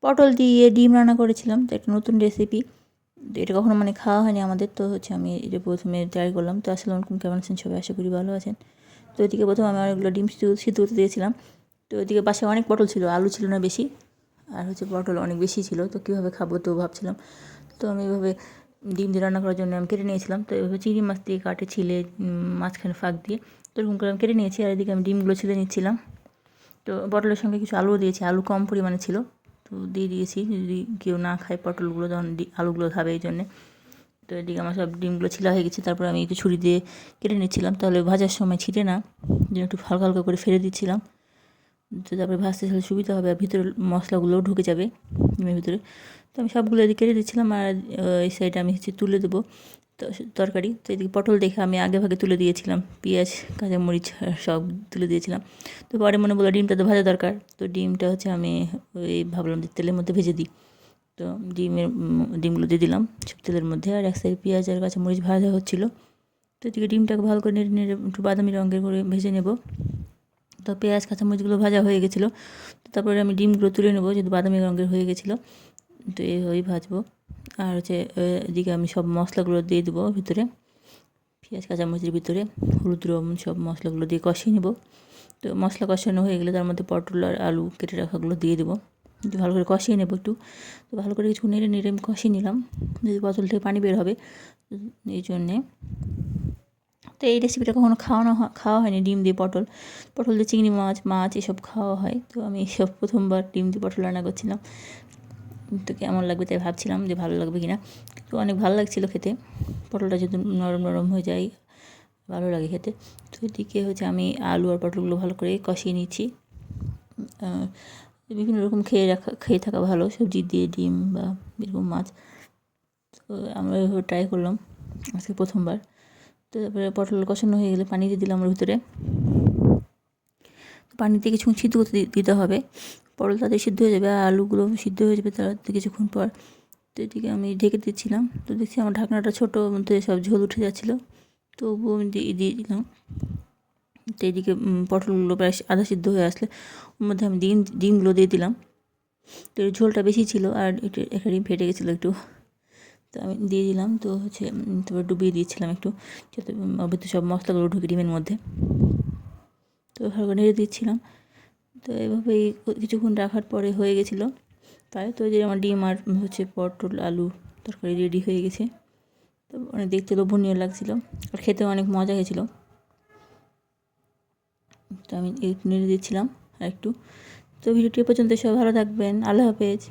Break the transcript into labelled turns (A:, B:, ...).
A: পটল দিয়ে ডিম রান্না করেছিলাম, তো একটা নতুন রেসিপি। তো এটা কখনো মানে খাওয়া হয়নি আমাদের, তো হচ্ছে আমি এটা প্রথমে ট্রাই করলাম। তো আসলে ওরকম কেমন আছেন সবাই, আশা করি ভালো আছেন। তো এদিকে প্রথমে আমি অনেকগুলো ডিম সিদ্ধ করতে দিয়েছিলাম। তো ওইদিকে বাসায় অনেক পটল ছিল, আলু ছিল না বেশি, আর হচ্ছে পটল অনেক বেশি ছিল। তো কীভাবে খাবো তো ভাবছিলাম। তো আমি এভাবে ডিম দিয়ে রান্না করার জন্য আমি কেটে নিয়েছিলাম। তো এভাবে চিংড়ি মাছ দিয়ে কাটে ছিলে মাঝখানে ফাঁক দিয়ে তো এরকম করে আমি কেটে নিয়েছি। আর এদিকে আমি ডিমগুলো ছিলে নিচ্ছিলাম। তো পটলের সঙ্গে কিছু আলুও দিয়েছি, আলু কম পরিমাণে ছিল তো দিয়ে দিয়েছি, যদি কেউ না খায় পটলগুলো তখন আলুগুলো খাবে এই জন্যে। তো এদিকে আমার সব ডিমগুলো ছিলা হয়ে গেছে। তারপর আমি একটু ছুরি দিয়ে কেটে নিচ্ছিলাম, তাহলে ভাজার সময় ছিটে না, যেন একটু হালকা হালকা করে ফেলে দিচ্ছিলাম। তো তারপরে ভাজতে তাহলে সুবিধা হবে, আর ভিতরে মশলাগুলোও ঢুকে যাবে ডিমের ভিতরে। তো আমি সবগুলো এদিকে কেটে দিচ্ছিলাম, আর এই সাইডে আমি হচ্ছে তুলে দেবো তো তরকারি। তো এদিকে পটল দেখে আমি আগে ভাগে তুলে দিয়েছিলাম, পেঁয়াজ কাঁচামরিচ সব তুলে দিয়েছিলাম। তো পরে মনে বললো ডিমটা তো ভাজা দরকার, তো ডিমটা হচ্ছে আমি ওই ভাবলাম যে তেলের মধ্যে ভেজে দিই। তো ডিমগুলো দিয়ে দিলাম সব তেলের মধ্যে, আর এক সাইড পেঁয়াজ আর কাঁচামরিচ ভাজা হচ্ছিলো। তো এদিকে ডিমটাকে ভালো করে নেড়ে নেড়ে একটু বাদামি রঙের করে ভেজে নেব। তো পেঁয়াজ কাঁচামরিচগুলো ভাজা হয়ে গেছিলো। তো তারপরে আমি ডিমগুলো তুলে নেবো, যেহেতু বাদামি রঙের হয়ে গেছিলো। তো এইভাবেই ভাজবো। আর হচ্ছে এদিকে আমি সব মশলাগুলো দিয়ে দেবো ভিতরে, পেঁয়াজ কাঁচামরিচের ভিতরে হলুদ লবণ সব মশলাগুলো দিয়ে কষিয়ে নেব। তো মশলা কষানো হয়ে গেলে তার মধ্যে পটল আর আলু কেটে রাখাগুলো দিয়ে দেবো, ভালো করে কষিয়ে নেব একটু। তো ভালো করে কিছু নেড়ে নেড়ে আমি কষিয়ে নিলাম, যদি পটল থেকে পানি বের হবে এই জন্যে। তো এই রেসিপিটা কখনো খাওয়া হয়নি, ডিম দিয়ে পটল দিয়ে চিংড়ি মাছ এসব খাওয়া হয়। তো আমি এসব প্রথমবার ডিম দিয়ে পটল রান্না করছিলাম। তো কেমন লাগবে তাই ভাবছিলাম যে ভালো লাগবে কি না। তো অনেক ভালো লাগছিলো খেতে, পটলটা যদি নরম নরম হয়ে যায় ভালো লাগে খেতে। তো এদিকে হচ্ছে আমি আলু আর পটলগুলো ভালো করে কষিয়ে নিচ্ছি। বিভিন্ন রকম খেয়ে থাকা ভালো, সবজি দিয়ে ডিম বা এরকম মাছ। তো আমরা এভাবে ট্রাই করলাম আজকে প্রথমবার। তো তারপরে পটল কষানো হয়ে গেলে পানি দিয়ে দিলাম ওর ভিতরে। পানিতে কিছুক্ষণ সিদ্ধ করতে দিতে হবে, পটল তাদের সিদ্ধ হয়ে যাবে আর আলুগুলো সিদ্ধ হয়ে যাবে তার কিছুক্ষণ পর। তো এদিকে আমি ঢেকে দিচ্ছিলাম, তো দেখছি আমার ঢাকনাটা ছোটো, মধ্যে সব ঝোল উঠে যাচ্ছিলো, তবুও আমি দিয়ে দিলাম। তো এদিকে পটলগুলো প্রায় আধা সিদ্ধ হয়ে আসলে ওর মধ্যে আমি ডিমগুলো দিয়ে দিলাম। তো এর ঝোলটা বেশি ছিল আর একটা ডিম ফেটে গেছিলো একটু, তো আমি দিয়ে দিলাম। তো হচ্ছে তারপর ডুবিয়ে দিয়েছিলাম একটু, যাতে ভিতরে সব মশলাগুলো ঢুকে ডিমের মধ্যে। তো ভালো করে নেড়ে দিচ্ছিলাম। তো এভাবেই কিছুক্ষণ রাখার পরে হয়ে গেছিলো প্রায়। তো যে আমার ডিম আর হচ্ছে পটল আলু তরকারি রেডি হয়ে গেছে। তো অনেক দেখতে লোভনীয় লাগছিলো আর খেতেও অনেক মজা হয়েছিলো। তো আমি একটু নেড়ে দিচ্ছিলাম আর একটু। তো ভিডিওটি পর্যন্ত সবাই ভালো থাকবেন, আল্লাহ হাফেজ।